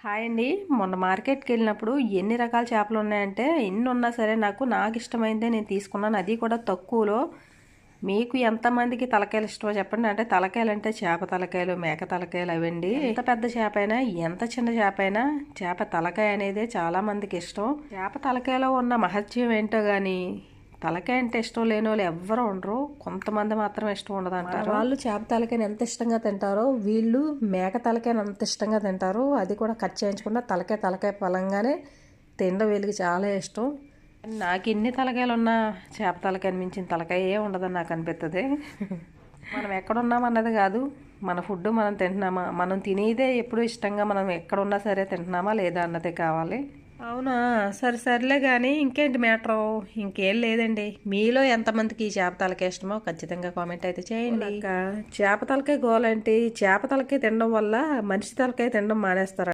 Hi అండి. మొన్న మార్కెట్కి వెళ్ళినప్పుడు ఎన్ని రకాల చేపలు ఉన్నాయంటే ఎన్ని ఉన్నా సరే నాకు ఇష్టమైందే నేను తీసుకున్నాను. అది కూడా తక్కువలో. మీకు ఎంతమందికి తలకాయలు ఇష్టమో చెప్పండి. అంటే తలకాయలు అంటే చేప తలకాయలు, మేక తలకాయలు అవండి. ఎంత పెద్ద చేప అయినా, ఎంత చిన్న చేప అయినా చేప తలకాయ అనేది చాలా మందికి ఇష్టం. చేప తలకాయలో ఉన్న మహత్యం ఏంటో కానీ తలకాయ అంటే ఇష్టం లేని వాళ్ళు ఎవ్వరు ఉండరు. కొంతమంది మాత్రమే ఇష్టం ఉండదు అంటారు. వాళ్ళు చేప తలకాయని ఎంత ఇష్టంగా తింటారో వీళ్ళు మేక తలకాయని అంత ఇష్టంగా తింటారు. అది కూడా కట్ చేయించకుండా తలకాయ పలంగానే తినడం వీళ్ళకి చాలా ఇష్టం. నాకు ఇన్ని తలకాయలు ఉన్నా చేప తలకాయని మించిన తలకాయ ఏ ఉండదని నాకు అనిపిస్తుంది. మనం ఎక్కడున్నాం అన్నది కాదు, మన ఫుడ్ మనం తింటున్నామా, మనం తినేదే ఎప్పుడు ఇష్టంగా మనం ఎక్కడున్నా సరే తింటున్నామా లేదా అన్నదే కావాలి. అవునా, సర్లే కానీ ఇంకేంటి మ్యాటరు? ఇంకేం లేదండి. మీలో ఎంతమందికి ఈ చేప తలకాయ ఇష్టమో ఖచ్చితంగా కామెంట్ అయితే చేయండి. చేప తలకాయ గోలంటే చేప తలకాయ తినడం వల్ల మనిషి తలకాయ తినడం మానేస్తారు.